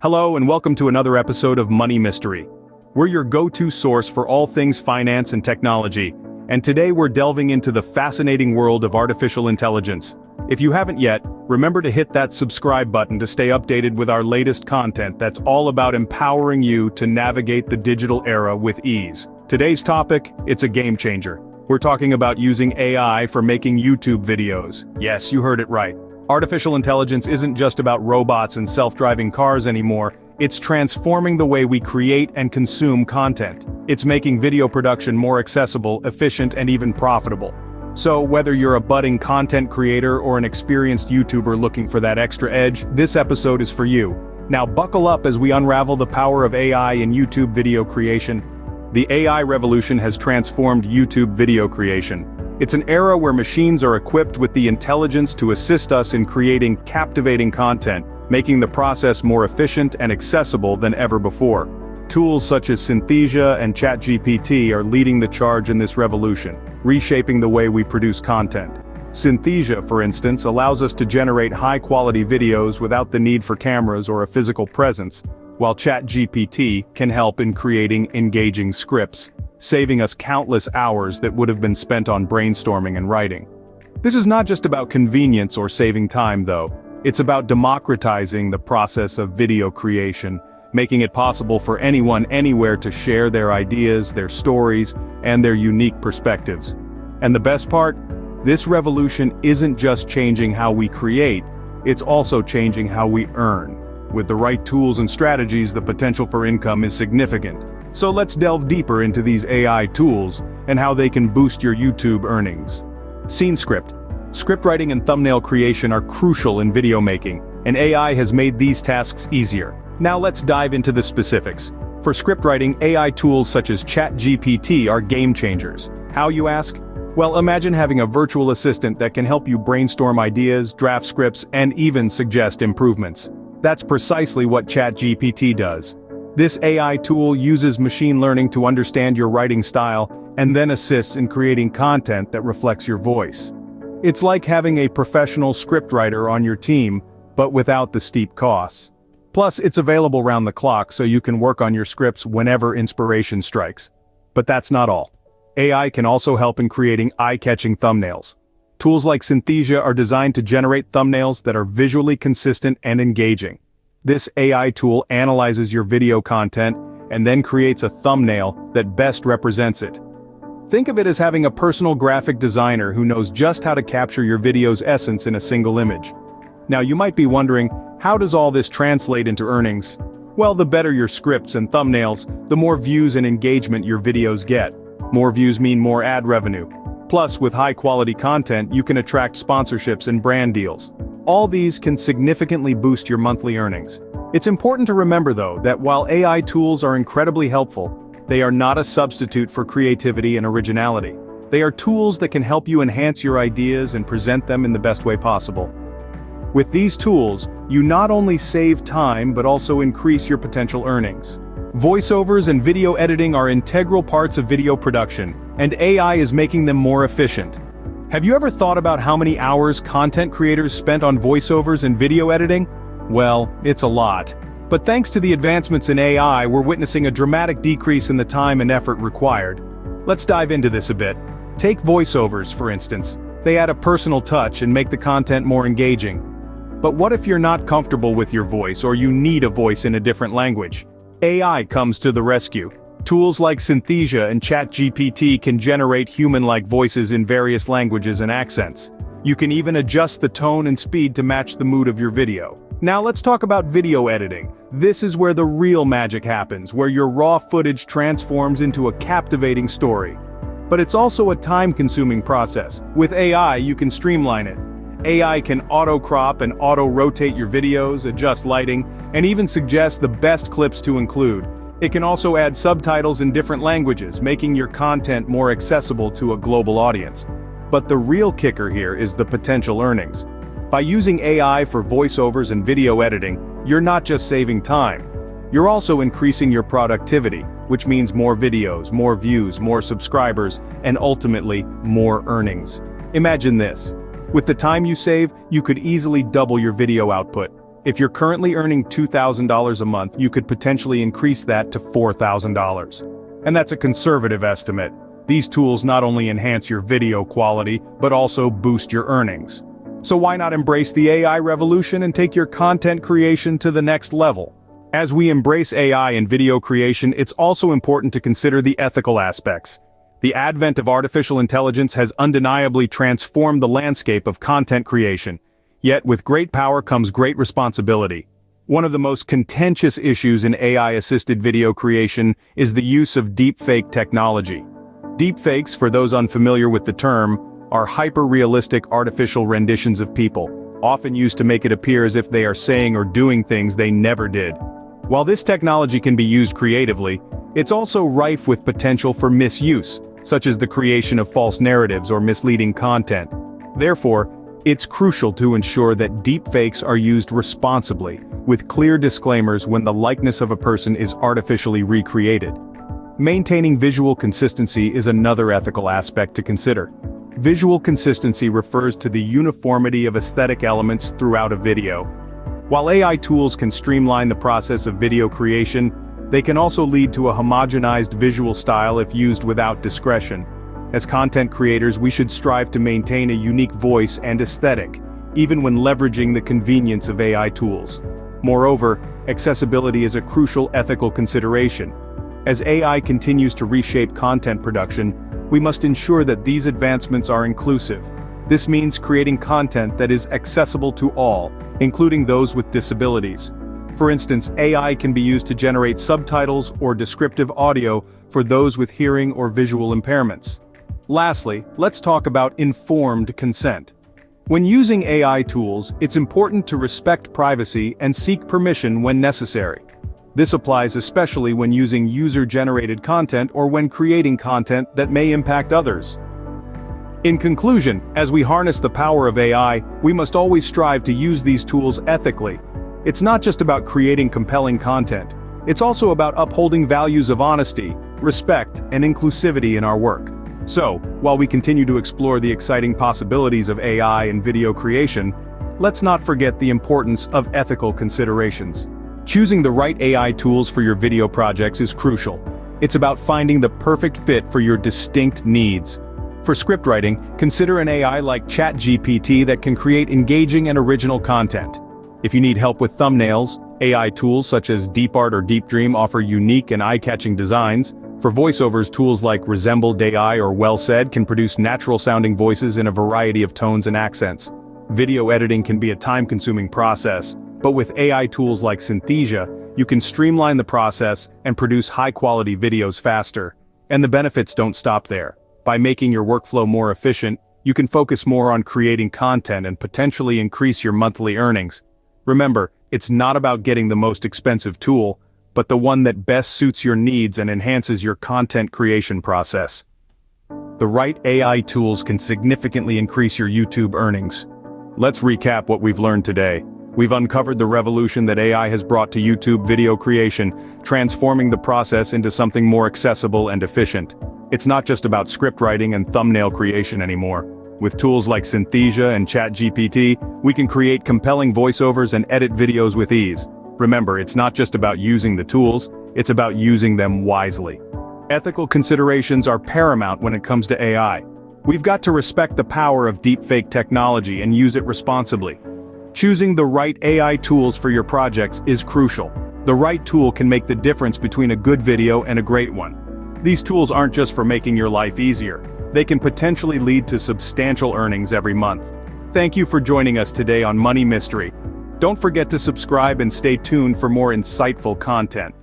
Hello and welcome to another episode of Money Mystery. We're your go-to source for all things finance and technology, and today we're delving into the fascinating world of artificial intelligence. If you haven't yet, remember to hit that subscribe button to stay updated with our latest content that's all about empowering you to navigate the digital era with ease. Today's topic, it's a game changer. We're talking about using AI for making YouTube videos. Yes, you heard it right. Artificial intelligence isn't just about robots and self-driving cars anymore, it's transforming the way we create and consume content. It's making video production more accessible, efficient, and even profitable. So whether you're a budding content creator or an experienced YouTuber looking for that extra edge, this episode is for you. Now buckle up as we unravel the power of AI in YouTube video creation. The AI revolution has transformed YouTube video creation. It's an era where machines are equipped with the intelligence to assist us in creating captivating content, making the process more efficient and accessible than ever before. Tools such as Synthesia and ChatGPT are leading the charge in this revolution, reshaping the way we produce content. Synthesia, for instance, allows us to generate high-quality videos without the need for cameras or a physical presence, while ChatGPT can help in creating engaging scripts, saving us countless hours that would have been spent on brainstorming and writing. This is not just about convenience or saving time though, it's about democratizing the process of video creation, making it possible for anyone anywhere to share their ideas, their stories, and their unique perspectives. And the best part? This revolution isn't just changing how we create, it's also changing how we earn. With the right tools and strategies, the potential for income is significant. So let's delve deeper into these AI tools and how they can boost your YouTube earnings. Scene script. Script writing and thumbnail creation are crucial in video making, and AI has made these tasks easier. Now let's dive into the specifics. For script writing, AI tools such as ChatGPT are game changers. How, you ask? Well, imagine having a virtual assistant that can help you brainstorm ideas, draft scripts, and even suggest improvements. That's precisely what ChatGPT does. This AI tool uses machine learning to understand your writing style and then assists in creating content that reflects your voice. It's like having a professional scriptwriter on your team, but without the steep costs. Plus, it's available round the clock so you can work on your scripts whenever inspiration strikes. But that's not all. AI can also help in creating eye-catching thumbnails. Tools like Synthesia are designed to generate thumbnails that are visually consistent and engaging. This AI tool analyzes your video content and then creates a thumbnail that best represents it. Think of it as having a personal graphic designer who knows just how to capture your video's essence in a single image. Now you might be wondering, how does all this translate into earnings? Well, the better your scripts and thumbnails, the more views and engagement your videos get. More views mean more ad revenue. Plus, with high-quality content, you can attract sponsorships and brand deals. All these can significantly boost your monthly earnings. It's important to remember though, that while AI tools are incredibly helpful, they are not a substitute for creativity and originality. They are tools that can help you enhance your ideas and present them in the best way possible. With these tools, you not only save time but also increase your potential earnings. Voiceovers and video editing are integral parts of video production, and AI is making them more efficient. Have you ever thought about how many hours content creators spent on voiceovers and video editing? Well, it's a lot. But thanks to the advancements in AI, we're witnessing a dramatic decrease in the time and effort required. Let's dive into this a bit. Take voiceovers, for instance. They add a personal touch and make the content more engaging. But what if you're not comfortable with your voice or you need a voice in a different language? AI comes to the rescue. Tools like Synthesia and ChatGPT can generate human-like voices in various languages and accents. You can even adjust the tone and speed to match the mood of your video. Now let's talk about video editing. This is where the real magic happens, where your raw footage transforms into a captivating story. But it's also a time-consuming process. With AI, you can streamline it. AI can auto-crop and auto-rotate your videos, adjust lighting, and even suggest the best clips to include. It can also add subtitles in different languages, making your content more accessible to a global audience. But the real kicker here is the potential earnings. By using AI for voiceovers and video editing, you're not just saving time. You're also increasing your productivity, which means more videos, more views, more subscribers, and ultimately, more earnings. Imagine this. With the time you save, you could easily double your video output. If you're currently earning $2,000 a month, you could potentially increase that to $4,000. And that's a conservative estimate. These tools not only enhance your video quality, but also boost your earnings. So why not embrace the AI revolution and take your content creation to the next level? As we embrace AI in video creation, it's also important to consider the ethical aspects. The advent of artificial intelligence has undeniably transformed the landscape of content creation. Yet with great power comes great responsibility. One of the most contentious issues in AI-assisted video creation is the use of deepfake technology. Deepfakes, for those unfamiliar with the term, are hyper-realistic artificial renditions of people, often used to make it appear as if they are saying or doing things they never did. While this technology can be used creatively, it's also rife with potential for misuse, such as the creation of false narratives or misleading content. Therefore, it's crucial to ensure that deepfakes are used responsibly, with clear disclaimers when the likeness of a person is artificially recreated. Maintaining visual consistency is another ethical aspect to consider. Visual consistency refers to the uniformity of aesthetic elements throughout a video. While AI tools can streamline the process of video creation, they can also lead to a homogenized visual style if used without discretion. As content creators, we should strive to maintain a unique voice and aesthetic, even when leveraging the convenience of AI tools. Moreover, accessibility is a crucial ethical consideration. As AI continues to reshape content production, we must ensure that these advancements are inclusive. This means creating content that is accessible to all, including those with disabilities. For instance, AI can be used to generate subtitles or descriptive audio for those with hearing or visual impairments. Lastly, let's talk about informed consent. When using AI tools, it's important to respect privacy and seek permission when necessary. This applies especially when using user-generated content or when creating content that may impact others. In conclusion, as we harness the power of AI, we must always strive to use these tools ethically. It's not just about creating compelling content. It's also about upholding values of honesty, respect, and inclusivity in our work. So, while we continue to explore the exciting possibilities of AI in video creation, let's not forget the importance of ethical considerations. Choosing the right AI tools for your video projects is crucial. It's about finding the perfect fit for your distinct needs. For scriptwriting, consider an AI like ChatGPT that can create engaging and original content. If you need help with thumbnails, AI tools such as DeepArt or DeepDream offer unique and eye-catching designs. For voiceovers, tools like Resembled AI or Well Said can produce natural-sounding voices in a variety of tones and accents. Video editing can be a time-consuming process, but with AI tools like Synthesia, you can streamline the process and produce high-quality videos faster. And the benefits don't stop there. By making your workflow more efficient, you can focus more on creating content and potentially increase your monthly earnings. Remember, it's not about getting the most expensive tool, but the one that best suits your needs and enhances your content creation process. The right AI tools can significantly increase your YouTube earnings. Let's recap what we've learned today. We've uncovered the revolution that AI has brought to YouTube video creation, transforming the process into something more accessible and efficient. It's not just about scriptwriting and thumbnail creation anymore. With tools like Synthesia and ChatGPT, we can create compelling voiceovers and edit videos with ease. Remember, it's not just about using the tools, it's about using them wisely. Ethical considerations are paramount when it comes to AI. We've got to respect the power of deepfake technology and use it responsibly. Choosing the right AI tools for your projects is crucial. The right tool can make the difference between a good video and a great one. These tools aren't just for making your life easier. They can potentially lead to substantial earnings every month. Thank you for joining us today on Money Mystery. Don't forget to subscribe and stay tuned for more insightful content.